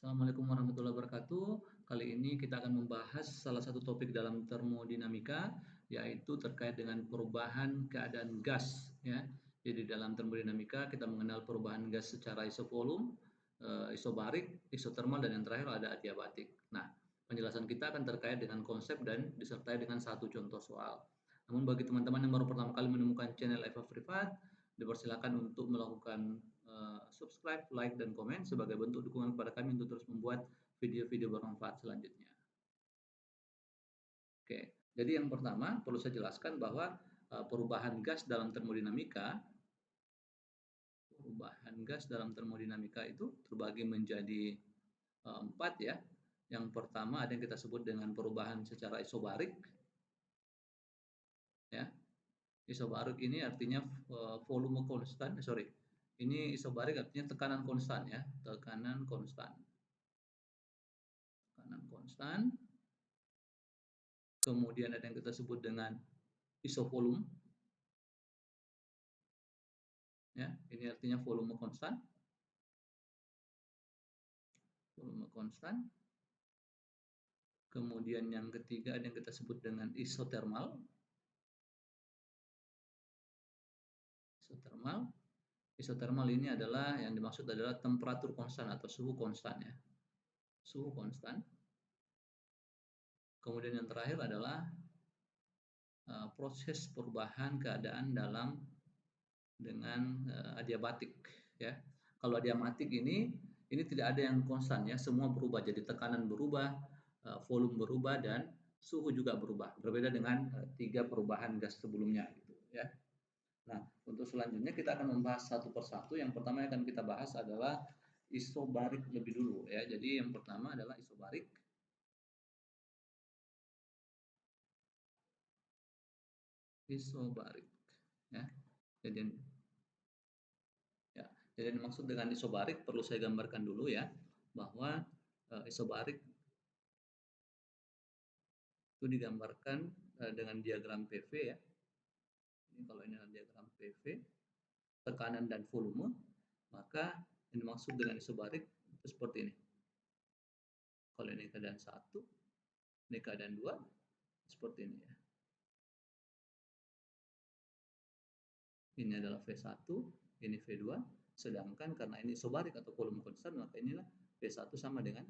Assalamualaikum warahmatullahi wabarakatuh. Kali ini kita akan membahas salah satu topik dalam termodinamika, yaitu terkait dengan perubahan keadaan gas. Ya. Jadi dalam termodinamika kita mengenal perubahan gas secara isovolum, isobarik, isotermal, dan yang terakhir ada adiabatik. Nah, penjelasan kita akan terkait dengan konsep dan disertai dengan satu contoh soal. Namun bagi teman-teman yang baru pertama kali menemukan channel Eva Privat, dipersilakan untuk melakukan subscribe, like, dan komen sebagai bentuk dukungan kepada kami untuk terus membuat video-video bermanfaat selanjutnya. Oke, jadi yang pertama perlu saya jelaskan bahwa perubahan gas dalam termodinamika, itu terbagi menjadi empat ya. Yang pertama ada yang kita sebut dengan perubahan secara isobarik. Ya, isobarik ini artinya volume konstan. Ini isobarik artinya tekanan konstan ya, tekanan konstan. Kemudian ada yang kita sebut dengan isovolum. Ya, ini artinya volume konstan. Kemudian yang ketiga ada yang kita sebut dengan isotermal. Isotermal ini adalah yang dimaksud adalah temperatur konstan atau suhu konstan ya. Suhu konstan. Kemudian yang terakhir adalah proses perubahan keadaan dengan adiabatik ya. Kalau adiabatik ini tidak ada yang konstan ya, semua berubah, jadi tekanan berubah, volume berubah, dan suhu juga berubah. Berbeda dengan tiga perubahan gas sebelumnya gitu ya. Nah, untuk selanjutnya kita akan membahas satu persatu. Yang pertama yang akan kita bahas adalah isobarik lebih dulu ya. Jadi yang pertama adalah isobarik. Ya. Jadi yang dimaksud dengan isobarik perlu saya gambarkan dulu ya, bahwa isobarik itu digambarkan dengan diagram PV ya. Ini kalau ini adalah diagram PV, tekanan dan volume, maka yang dimaksud dengan isobarik itu seperti ini. Kalau ini keadaan 1, ini keadaan 2, seperti ini ya. Ini adalah V1, ini V2, sedangkan karena ini isobarik atau volume konstan, maka inilah V1 sama dengan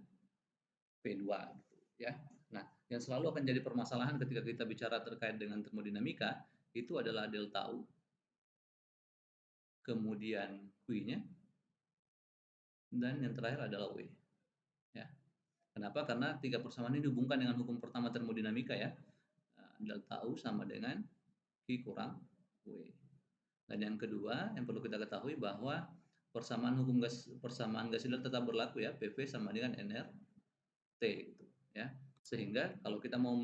V2 gitu ya. Nah, yang selalu akan jadi permasalahan ketika kita bicara terkait dengan termodinamika itu adalah delta U, kemudian Q-nya, dan yang terakhir adalah W. Ya. Kenapa? Karena tiga persamaan ini dihubungkan dengan hukum pertama termodinamika ya. Delta U sama dengan Q kurang W. Dan yang kedua yang perlu kita ketahui bahwa persamaan gas ini tetap berlaku ya, PV sama dengan nRT gitu ya. Sehingga kalau kita mau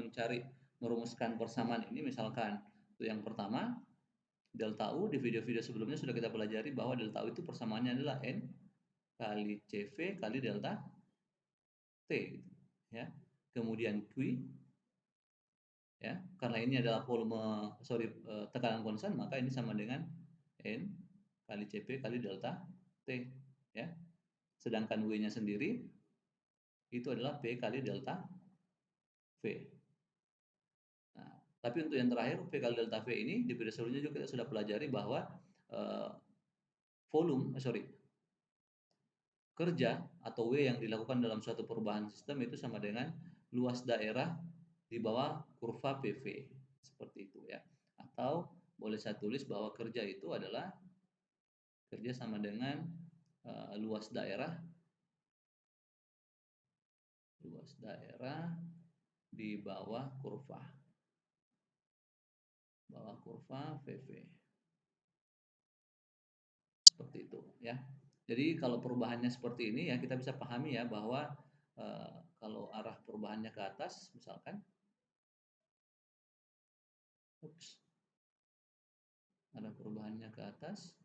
merumuskan persamaan ini, misalkan itu yang pertama delta U, di video-video sebelumnya sudah kita pelajari bahwa delta U itu persamaannya adalah N kali CV kali delta T gitu, ya. Kemudian Q ya, karena ini adalah tekanan konstan, maka ini sama dengan N kali Cp kali delta T ya. Sedangkan W-nya sendiri itu adalah P kali delta V. Nah, tapi untuk yang terakhir V kali delta V ini di video sebelumnya juga kita sudah pelajari bahwa uh, kerja atau W yang dilakukan dalam suatu perubahan sistem itu sama dengan luas daerah di bawah kurva PV, seperti itu ya. Atau boleh saya tulis bahwa kerja itu adalah kerja sama dengan luas daerah di bawah kurva PV, seperti itu ya. Jadi kalau perubahannya seperti ini ya, kita bisa pahami ya bahwa kalau arah perubahannya ke atas misalkan, arah perubahannya ke atas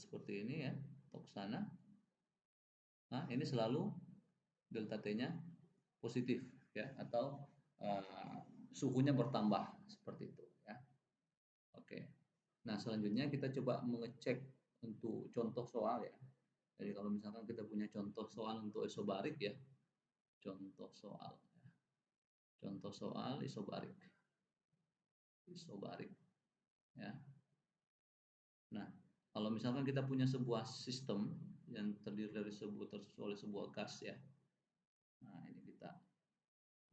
seperti ini ya, atau ke sana. Nah, ini selalu delta T-nya positif ya, atau suhunya bertambah seperti itu ya. Oke. Nah, selanjutnya kita coba mengecek untuk contoh soal ya. Jadi kalau misalkan kita punya contoh soal untuk isobarik ya, contoh soal, contoh soal isobarik, isobarik ya. Nah, kalau misalkan kita punya sebuah sistem yang terdiri dari oleh sebuah gas ya. Nah, ini kita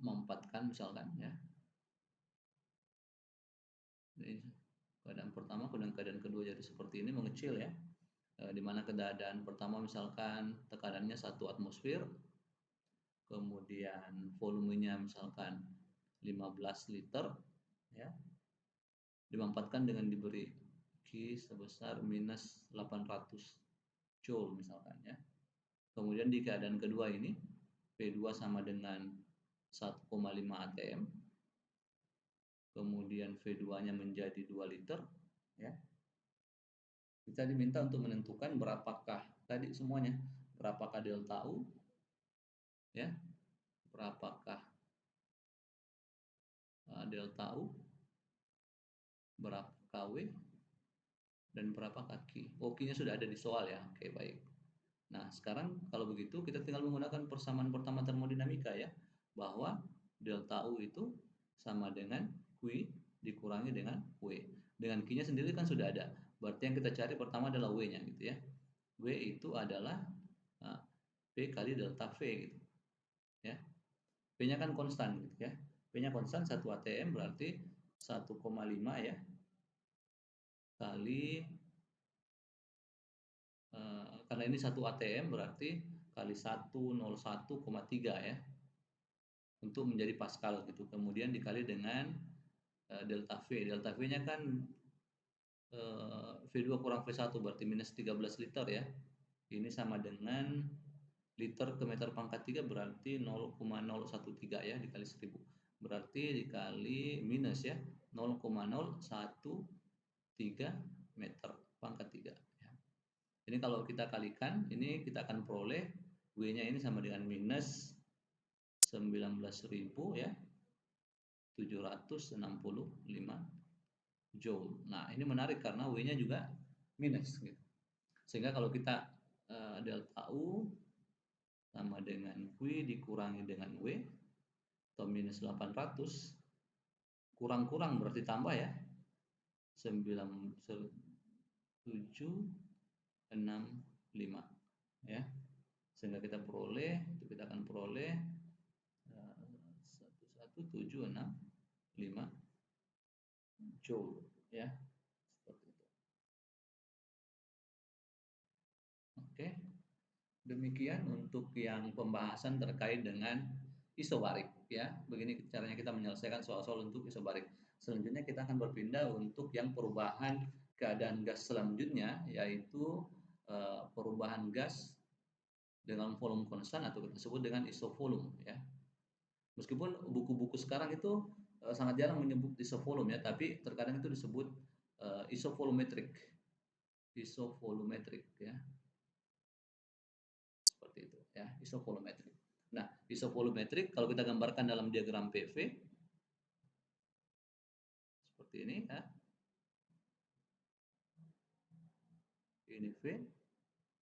memanfaatkan misalkan ya. Ini keadaan pertama, keadaan kedua jadi seperti ini mengecil ya. Di mana keadaan pertama misalkan tekanannya 1 atmosfer, kemudian volumenya misalkan 15 liter ya, dimanfaatkan dengan diberi Q sebesar minus 800 joule misalkan ya. Kemudian di keadaan kedua ini P2 sama dengan 1,5 atm, kemudian V2-nya menjadi 2 liter ya. Kita diminta untuk menentukan berapakah tadi semuanya, berapakah delta U ya, berapakah delta U, berapa KW, dan berapa Q. Oh, Q-nya sudah ada di soal ya. Oke, baik. Nah, sekarang kalau begitu kita tinggal menggunakan persamaan pertama termodinamika ya, bahwa delta U itu sama dengan Q dikurangi dengan W. Dengan Q-nya sendiri kan sudah ada. Berarti yang kita cari pertama adalah W-nya gitu ya. W itu adalah P kali delta V gitu. Ya. P-nya kan konstan gitu ya. P-nya konstan 1 atm berarti 1,5 ya. Kali karena ini 1 atm berarti kali 101,3 ya. Untuk menjadi Pascal gitu. Kemudian dikali dengan delta V. Delta V-nya kan V2 kurang V1 berarti minus 13 liter ya. Ini sama dengan liter ke meter pangkat 3 berarti 0,013 ya dikali 1000. Berarti dikali minus ya 0,013 meter pangkat 3 ya. Ini kalau kita kalikan ini kita akan peroleh W-nya ini sama dengan minus 19.000 ya 765 joule. Nah, ini menarik karena W-nya juga minus gitu. Sehingga kalau kita delta U sama dengan Q dikurangi dengan W atau minus 800 kurang-kurang berarti tambah ya 9765 ya. Sehingga kita peroleh, itu kita akan peroleh 11765 joule ya. Seperti itu. Oke. Demikian untuk yang pembahasan terkait dengan isobarik ya. Begini caranya kita menyelesaikan soal-soal untuk isobarik. Selanjutnya kita akan berpindah untuk yang perubahan keadaan gas selanjutnya, yaitu perubahan gas dengan volume konstan atau kita sebut dengan isovolume ya. Meskipun buku-buku sekarang itu sangat jarang menyebut isovolume ya, tapi terkadang itu disebut isovolumetric. Isovolumetric ya. Seperti itu ya, isovolumetrik. Nah, isovolumetrik kalau kita gambarkan dalam diagram PV seperti ini ya. Ini V,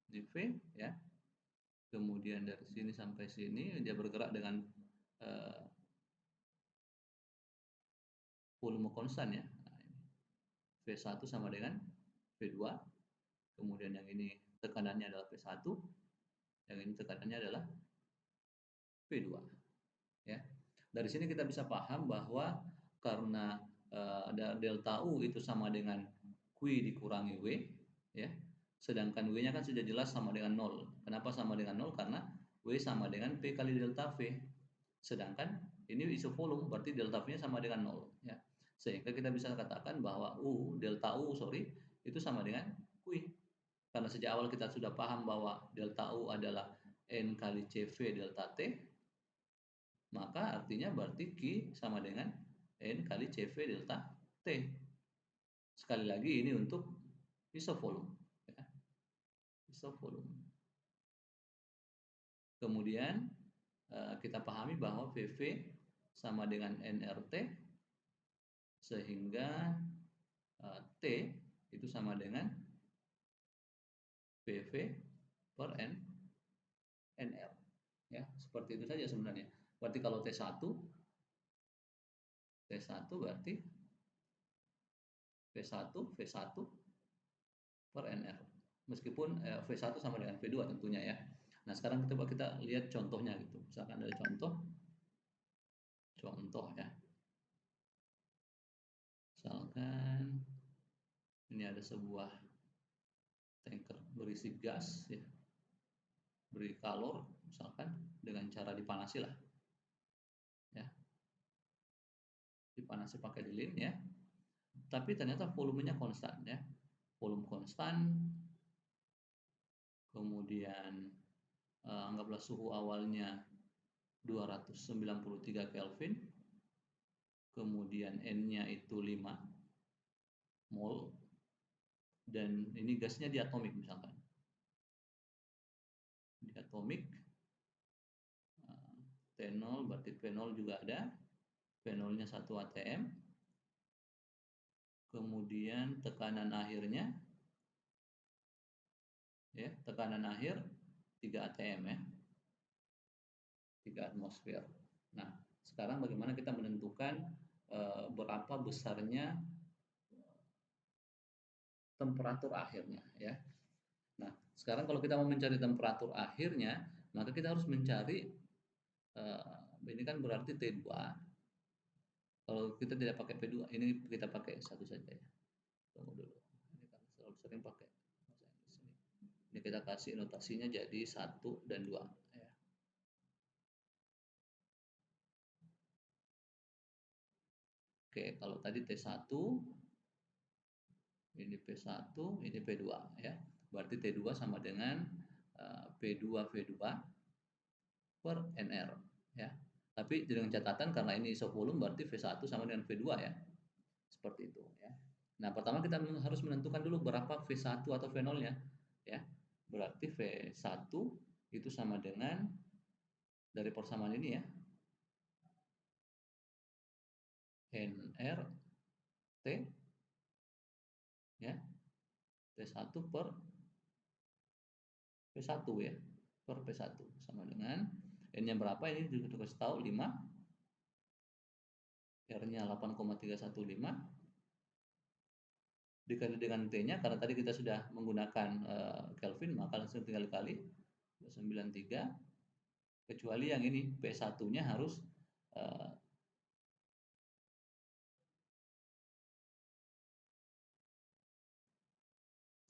ini V ya. Kemudian dari sini sampai sini dia bergerak dengan volume konstan ya. Nah, ini. V1 sama dengan V2. Kemudian yang ini tekanannya adalah V1, yang ini tekanannya adalah V2 ya. Dari sini kita bisa paham bahwa karena delta U itu sama dengan Q dikurangi W ya. Sedangkan W-nya kan sudah jelas sama dengan 0. Kenapa sama dengan 0? Karena W sama dengan P kali delta V. Sedangkan ini isovolume berarti delta V-nya sama dengan 0 ya. Sehingga kita bisa katakan bahwa delta U itu sama dengan Q. Karena sejak awal kita sudah paham bahwa delta U adalah N kali CV delta T, maka artinya berarti Q sama dengan N kali CV delta T. Sekali lagi ini untuk isovolume. Ya. Isovolume. Kemudian kita pahami bahwa VV sama dengan nRT, sehingga T itu sama dengan PV per NR. Ya, seperti itu saja sebenarnya. Berarti kalau T1 berarti V1 per NR. Meskipun V1 sama dengan V2 tentunya ya. Nah, sekarang kita lihat contohnya gitu. Misalkan ada contoh ya. Misalkan ini ada sebuah tanker berisi gas ya, beri kalor misalkan dengan cara dipanasi lah ya, dipanasi pakai lilin ya, tapi ternyata volumenya konstan ya, volume konstan, kemudian anggaplah suhu awalnya 293 Kelvin, kemudian N-nya itu 5 mol, dan ini gasnya diatomik misalkan, diatomik T0 berarti P0 juga ada, P0-nya 1 atm, kemudian tekanan akhirnya ya, tekanan akhir 3 atm ya, 3 atmosfer. Nah, sekarang bagaimana kita menentukan berapa besarnya temperatur akhirnya ya. Nah, sekarang kalau kita mau mencari temperatur akhirnya, maka kita harus mencari ini kan berarti T2. Kalau kita tidak pakai P2, ini kita pakai satu saja ya. Tunggu dulu. Ini kan selalu sering pakai bahasa Inggris ini. Ini kita kasih notasinya jadi 1 dan 2 ya. Oke, kalau tadi T1, ini P1, ini P2 ya. Berarti T2 sama dengan P2 V2 per NR ya. Tapi dengan catatan karena ini isovolume berarti V1 sama dengan V2 ya. Seperti itu ya. Nah, pertama kita harus menentukan dulu berapa V1 atau V0-nya ya. Berarti V1 itu sama dengan dari persamaan ini ya. NR T ya. T1 per P1 ya. Per P1 sama dengan N-nya berapa ini dikasih tahu 5, R-nya 8,315 dikali dengan T-nya, karena tadi kita sudah menggunakan Kelvin, maka langsung tinggal kali 93, kecuali yang ini P1-nya harus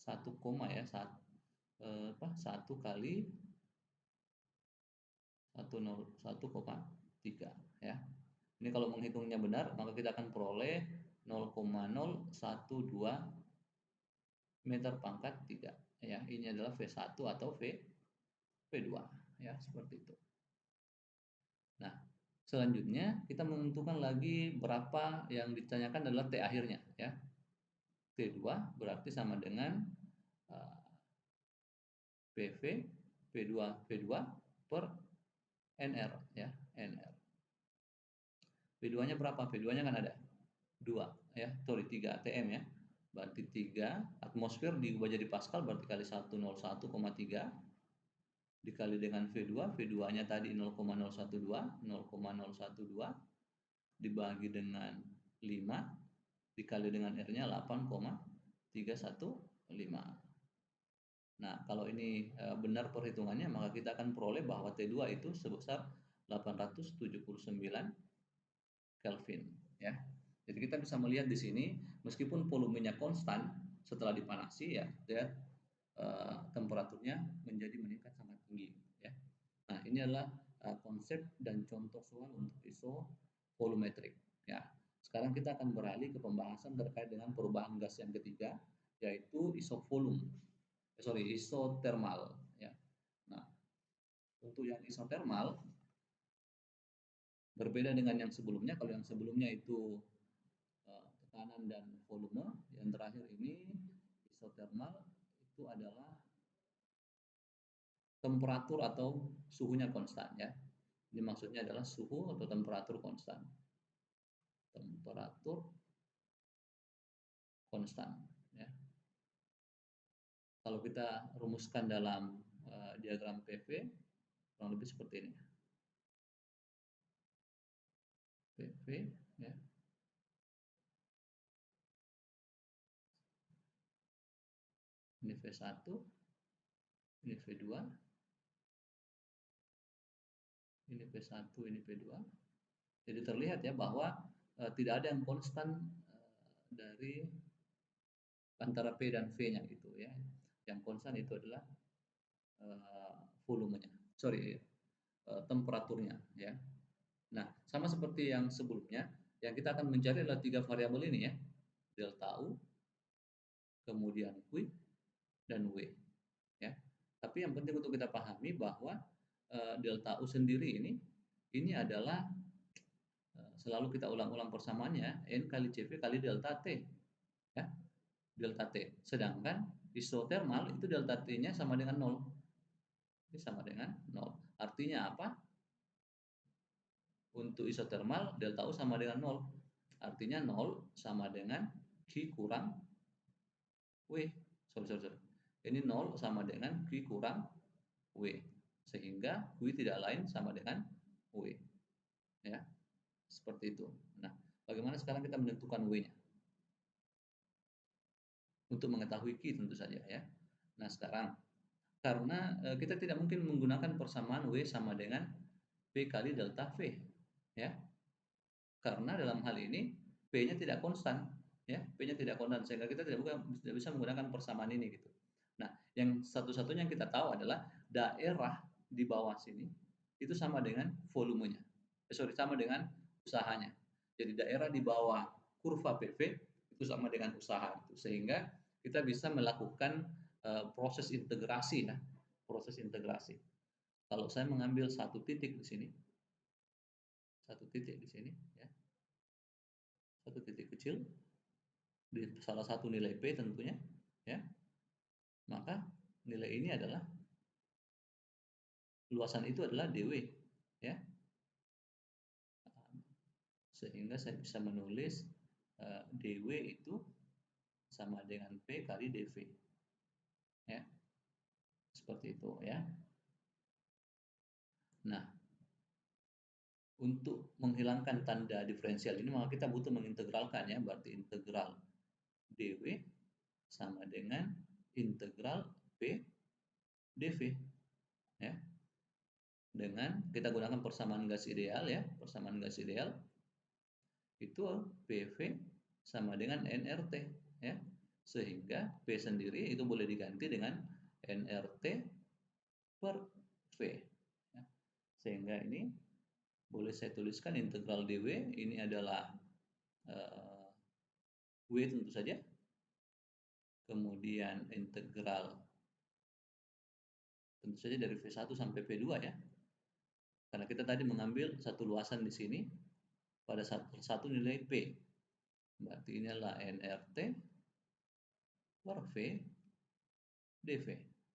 1 koma ya, 1 kali 1,3 ya. Ini kalau menghitungnya benar, maka kita akan peroleh 0,012 meter pangkat 3 ya. Ini adalah V1 atau V2 ya, seperti itu. Nah, selanjutnya kita menentukan lagi berapa yang ditanyakan adalah T akhirnya ya. T2 berarti sama dengan PV P2 per NR ya, NR. P2-nya berapa? P2-nya kan ada 2 ya, sorry 3 atm ya. Berarti 3 atmosfer diubah jadi Pascal, berarti kali 101,3 dikali dengan V2, V2-nya tadi 0,012 dibagi dengan 5 dikali dengan R-nya 8,315. Nah, kalau ini benar perhitungannya, maka kita akan peroleh bahwa T2 itu sebesar 879 Kelvin ya. Jadi kita bisa melihat di sini meskipun volumenya konstan, setelah dipanasi ya, temperaturnya menjadi meningkat sangat tinggi ya. Nah, ini adalah konsep dan contoh soal untuk isovolumetrik ya. Sekarang kita akan beralih ke pembahasan terkait dengan perubahan gas yang ketiga, yaitu isotermal ya. Nah, untuk yang isotermal berbeda dengan yang sebelumnya. Kalau yang sebelumnya itu tekanan dan volume, yang terakhir ini isotermal itu adalah temperatur atau suhunya konstan ya. Ini maksudnya adalah suhu atau temperatur konstan. Temperatur konstan ya. Kalau kita rumuskan dalam diagram PV kurang lebih seperti ini. PV ya. Ini V1, ini V2, ini V1, ini V2. Jadi terlihat ya bahwa tidak ada yang konstan dari antara P dan V-nya gitu ya. Yang konstan itu adalah volumenya. Sorry, temperaturnya ya. Nah, sama seperti yang sebelumnya, yang kita akan mencari adalah 3 variabel ini ya. Delta U, kemudian Q, dan W ya. Tapi yang penting untuk kita pahami bahwa delta U sendiri ini adalah selalu kita ulang-ulang persamaannya N kali CV kali delta T ya. Delta T. Sedangkan isotermal itu delta T-nya sama dengan 0. Ini sama dengan 0. Artinya apa? Untuk isotermal delta U sama dengan 0. Artinya 0 sama dengan Q kurang W. Sorry. Ini 0 sama dengan Q kurang W. Sehingga Q tidak lain sama dengan W. Ya. Seperti itu. Nah, bagaimana sekarang kita menentukan W-nya? Untuk mengetahui Q tentu saja ya. Nah, sekarang karena kita tidak mungkin menggunakan persamaan W sama dengan P kali delta V ya. Karena dalam hal ini P-nya tidak konstan ya, P-nya tidak konstan sehingga kita tidak bisa menggunakan persamaan ini gitu. Nah, yang satu-satunya yang kita tahu adalah daerah di bawah sini itu sama dengan volumenya. Sama dengan usahanya. Jadi daerah di bawah kurva PV itu sama dengan usaha itu. Sehingga kita bisa melakukan proses integrasi ya, proses integrasi. Kalau saya mengambil satu titik di sini, ya, satu titik kecil di salah satu nilai P tentunya, ya, maka nilai ini adalah luasan itu adalah dW, ya, sehingga saya bisa menulis dW itu sama dengan P kali dV, ya, seperti itu, ya. Nah, untuk menghilangkan tanda diferensial ini maka kita butuh mengintegralkan ya, berarti integral dW sama dengan integral P dV ya. Dengan kita gunakan persamaan gas ideal ya, persamaan gas ideal itu PV sama dengan nRT ya. Sehingga P sendiri itu boleh diganti dengan nRT per V ya. Sehingga ini boleh saya tuliskan integral dW ini adalah W tentu saja. Kemudian integral tentu saja dari V1 sampai V2 ya. Karena kita tadi mengambil satu luasan di sini pada satu nilai P. Berarti ini adalah nRT per V dV.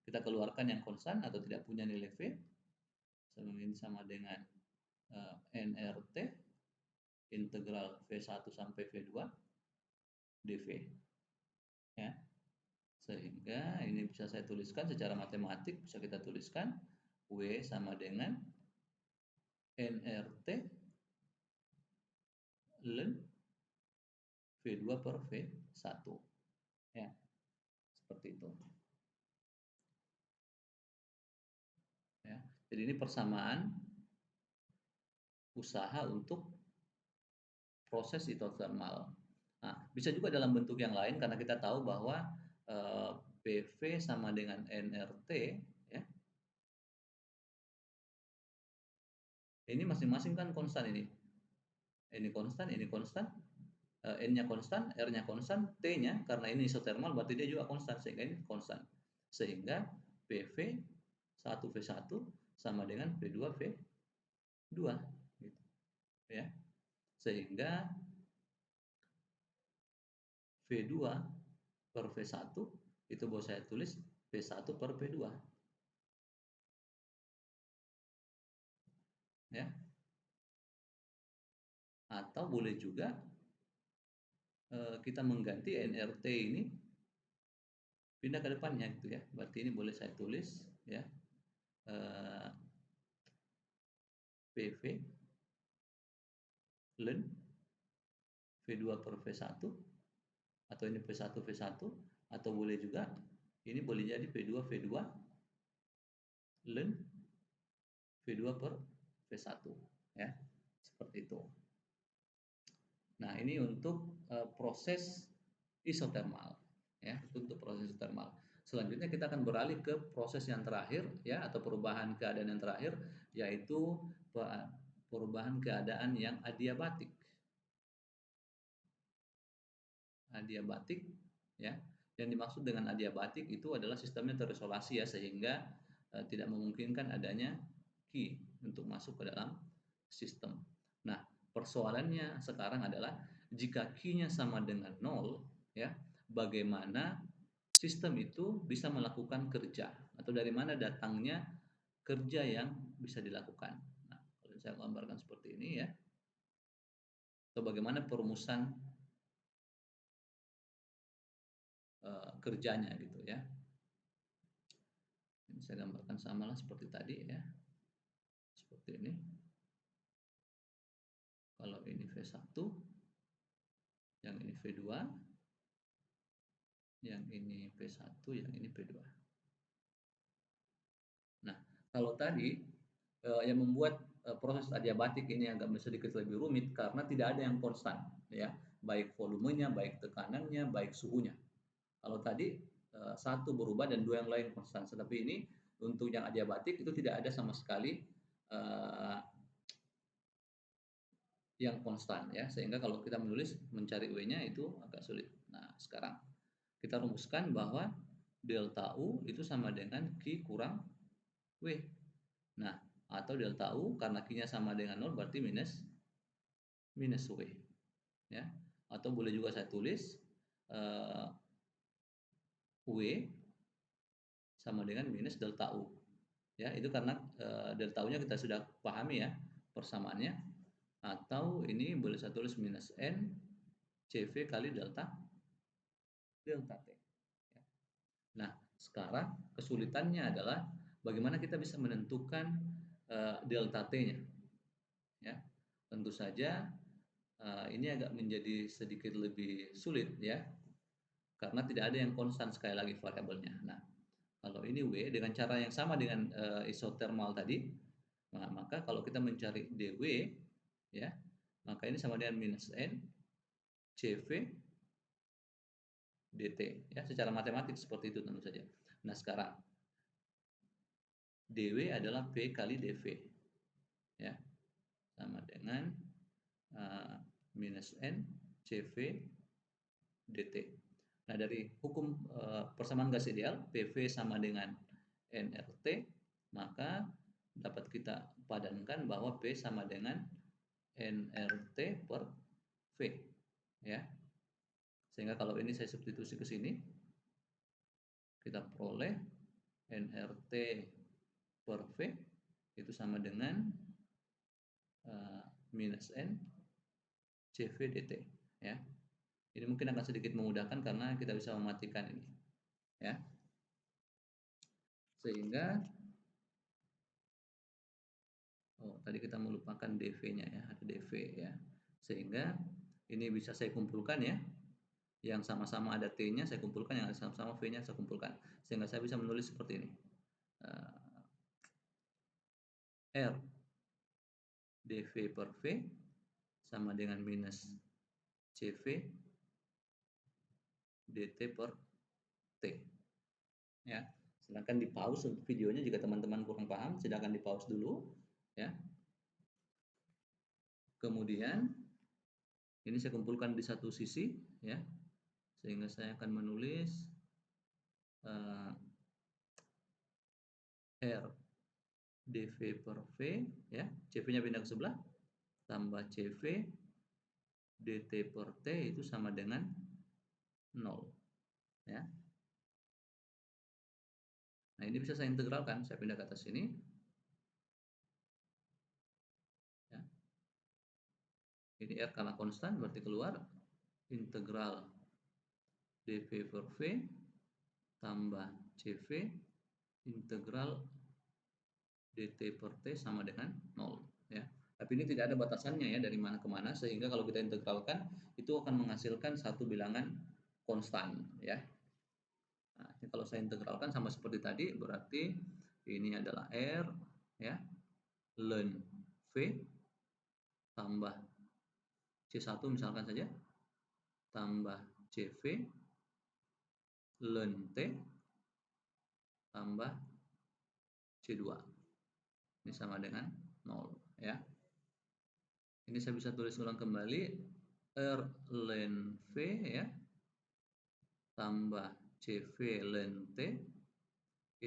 Kita keluarkan yang konstan atau tidak punya nilai V. Ini sama dengan nRT integral V1 sampai V2 dV. Ya. Sehingga ini bisa saya tuliskan secara matematik, bisa kita tuliskan W sama dengan nRT ln V2 per V1 ya, seperti itu ya. Jadi ini persamaan usaha untuk proses hidrotermal. Nah, bisa juga dalam bentuk yang lain karena kita tahu bahwa PV sama dengan nRT ya. Ini masing-masing kan konstan ini. Ini konstan, N-nya konstan, R-nya konstan, T-nya karena ini isotermal berarti dia juga konstan sehingga ini konstan. Sehingga PV 1V1 sama dengan V2 V2 gitu. Ya. Sehingga V2 per V1 itu boleh saya tulis V1 per V2. Ya. Atau boleh juga kita mengganti nRT ini pindah ke depannya gitu ya. Berarti ini boleh saya tulis ya. eh, PV ln V2 per V1, atau ini V1 V1, atau boleh juga ini boleh jadi V2 V2 ln V2 per V1, ya, seperti itu. Nah, ini untuk proses isotermal, ya, untuk proses isotermal. Selanjutnya kita akan beralih ke proses yang terakhir, ya, atau perubahan keadaan yang terakhir, yaitu perubahan keadaan yang adiabatik. Adiabatik, ya, yang dimaksud dengan adiabatik itu adalah sistemnya terisolasi, ya, sehingga tidak memungkinkan adanya Qi untuk masuk ke dalam sistem. Nah, persoalannya sekarang adalah jika Q-nya sama dengan 0, ya, bagaimana sistem itu bisa melakukan kerja, atau dari mana datangnya kerja yang bisa dilakukan. Nah, kalau saya gambarkan seperti ini, ya, atau bagaimana perumusan kerjanya gitu, ya. Ini saya gambarkan samalah seperti tadi, ya, seperti ini. Kalau ini V1, yang ini V2, yang ini P1, yang ini P2. Nah, kalau tadi yang membuat proses adiabatik ini agak sedikit lebih rumit karena tidak ada yang konstan, ya, baik volumenya, baik tekanannya, baik suhunya. Kalau tadi satu berubah dan dua yang lain konstan, tetapi ini untuk yang adiabatik itu tidak ada sama sekali yang konstan, ya, sehingga kalau kita mencari W-nya itu agak sulit. Nah, sekarang kita rumuskan bahwa delta U itu sama dengan Q kurang W. Nah, atau delta U karena Q-nya sama dengan 0 berarti minus W, ya. Atau boleh juga saya tulis W sama dengan minus delta U. Ya, itu karena delta U-nya kita sudah pahami, ya, persamaannya. Atau ini boleh saya tulis minus N CV kali delta T. Ya. Nah, sekarang kesulitannya adalah bagaimana kita bisa menentukan delta T-nya. Ya, tentu saja ini agak menjadi sedikit lebih sulit, ya, karena tidak ada yang konstan sekali lagi variabelnya. Nah, kalau ini W dengan cara yang sama dengan isotermal tadi, nah, maka kalau kita mencari dW, ya, maka ini sama dengan minus N CV dt, ya, secara matematik seperti itu tentu saja. Nah, sekarang dW adalah P kali dV, ya, sama dengan minus N CV dt. Nah, dari hukum persamaan gas ideal, PV sama dengan nRT, maka dapat kita padankan bahwa P sama dengan nRT per V, ya. Sehingga kalau ini saya substitusi ke sini, kita peroleh nRT per V itu sama dengan minus N CV dt, ya. Ini mungkin akan sedikit memudahkan karena kita bisa mematikan ini, ya. Sehingga tadi kita melupakan dV-nya, ya, ada dV, ya. Sehingga ini bisa saya kumpulkan, ya. Yang sama-sama ada T-nya saya kumpulkan, yang ada sama-sama V-nya saya kumpulkan. Sehingga saya bisa menulis seperti ini. R dV per V sama dengan minus CV dt per T, ya. Sedangkan di pause videonya jika teman-teman kurang paham, silakan di pause dulu, ya. Kemudian ini saya kumpulkan di satu sisi, ya, sehingga saya akan menulis R dV per V, ya, CV-nya pindah ke sebelah, tambah CV dt per T itu sama dengan 0, ya. Nah, ini bisa saya integralkan, saya pindah ke atas sini, ya. Ini R karena konstan berarti keluar integral dV per V tambah CV integral dt per t sama dengan 0 ya. Tapi ini tidak ada batasannya ya dari mana ke mana, sehingga kalau kita integralkan itu akan menghasilkan satu bilangan konstan ya. Nah, kalau saya integralkan sama seperti tadi, berarti ini adalah R ya, ln V tambah C1 misalkan saja, tambah CV ln T tambah C2. Ini sama dengan 0 ya. Ini saya bisa tulis ulang kembali, R ln V ya tambah CV ln T.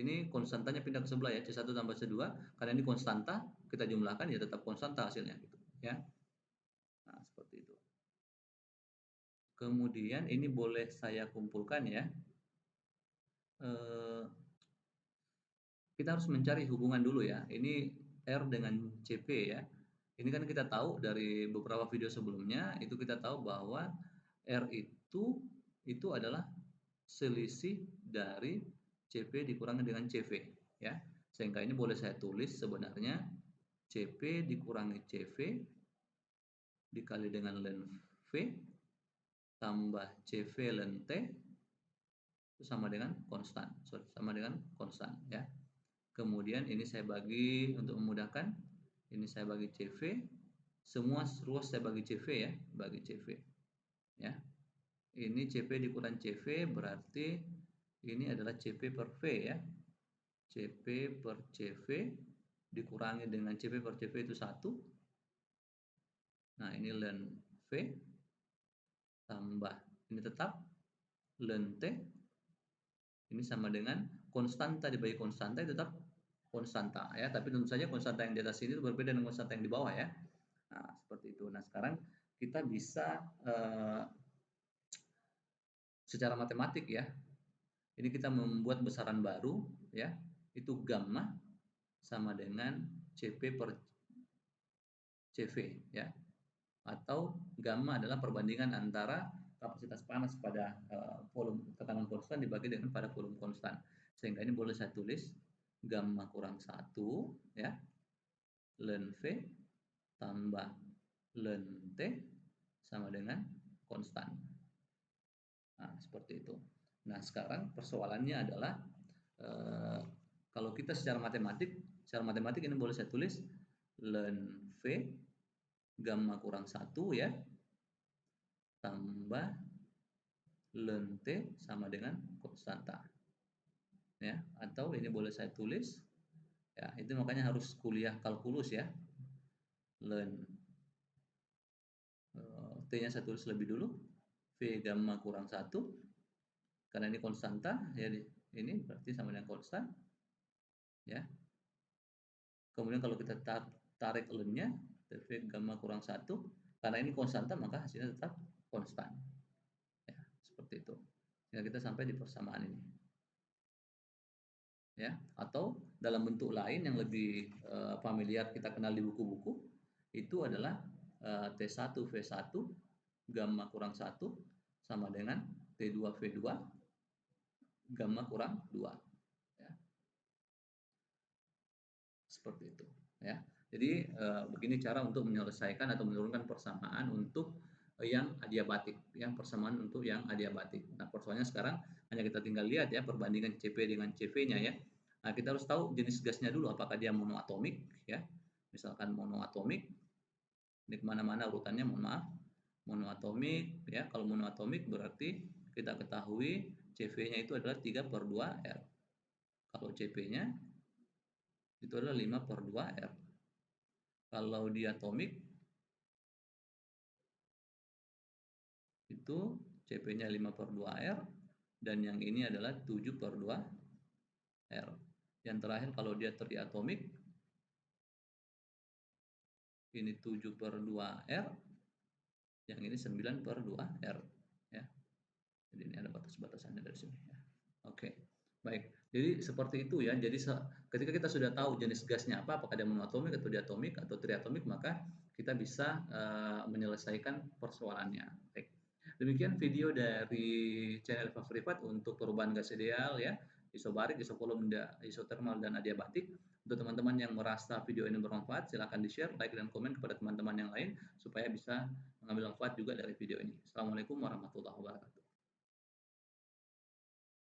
Ini konstantanya pindah ke sebelah ya, C1 tambah C2, karena ini konstanta, kita jumlahkan ya tetap konstanta hasilnya gitu ya. Nah, seperti itu. Kemudian ini boleh saya kumpulkan ya. Kita harus mencari hubungan dulu ya. Ini R dengan CP ya. Ini kan kita tahu dari beberapa video sebelumnya, itu kita tahu bahwa R itu adalah selisih dari CP dikurangi dengan CV ya. Sehingga ini boleh saya tulis sebenarnya CP dikurangi CV dikali dengan ln V tambah CV ln T itu sama dengan konstan. Sama dengan konstan ya. Kemudian ini saya bagi untuk memudahkan, ini saya bagi CV, semua ruas saya bagi CV ya, bagi CV ya. Ini CP dikurangi CV berarti ini adalah CP per V ya. CP per CV dikurangi dengan CP per CV itu 1. Nah, ini ln V tambah ini tetap ln T, ini sama dengan konstanta dibagi konstanta itu tetap konstanta ya, tapi tentu saja konstanta yang di atas ini berbeda dengan konstanta yang di bawah ya. Nah, seperti itu. Nah, sekarang kita bisa secara matematik ya. Ini kita membuat besaran baru ya. Itu gamma sama dengan CP per CV ya. Atau gamma adalah perbandingan antara kapasitas panas pada volume tekanan konstan dibagi dengan pada volume konstan. Sehingga ini boleh saya tulis gamma kurang 1 ya, ln V tambah ln T sama dengan konstan. Nah, seperti itu. Nah, sekarang persoalannya adalah kalau kita secara matematik ini boleh saya tulis ln V gamma kurang 1 ya tambah ln T sama dengan konstanta. Ya, atau ini boleh saya tulis ya, itu makanya harus kuliah kalkulus ya. Ln T-nya saya tulis lebih dulu, V gamma kurang 1 karena ini konstanta ya, ini berarti sama dengan konstan ya. Kemudian kalau kita tarik ln-nya, V gamma kurang 1 karena ini konstanta maka hasilnya tetap konstan ya, seperti itu. Sehingga kita sampai di persamaan ini ya. Atau dalam bentuk lain yang lebih familiar kita kenal di buku-buku, itu adalah T1 V1 gamma kurang 1 sama dengan T2 V2 gamma kurang 2 ya. Seperti itu ya. Jadi begini cara untuk menyelesaikan atau menurunkan persamaan untuk yang adiabatik, yang persamaan untuk yang adiabatik. Nah, persoalannya sekarang hanya kita tinggal lihat ya perbandingan CP dengan CV-nya ya. Nah, kita harus tahu jenis gasnya dulu, apakah dia monoatomik ya. Misalkan monoatomik, ini kemana-mana urutannya, mohon maaf. Monoatomik ya, kalau monoatomik berarti kita ketahui CV-nya itu adalah 3/2R. Kalau CP-nya itu adalah 5/2R. Kalau diatomik itu CP-nya 5/2R dan yang ini adalah 7/2R. Yang terakhir kalau dia triatomik ini 7/2R, yang ini 9/2R ya. Jadi ini ada batas-batasannya dari sini ya. Oke. Baik. Jadi seperti itu ya. Jadi ketika kita sudah tahu jenis gasnya apa, apakah dia monoatomik atau diatomik atau triatomik, maka kita bisa menyelesaikan persoalannya. Baik. Demikian video dari channel Eva Privat untuk perubahan gas ideal ya. isobarik, isokolum, isotermal, dan adiabatik. Untuk teman-teman yang merasa video ini bermanfaat, silahkan di-share, like, dan komen kepada teman-teman yang lain supaya bisa mengambil manfaat juga dari video ini. Assalamualaikum warahmatullahi wabarakatuh.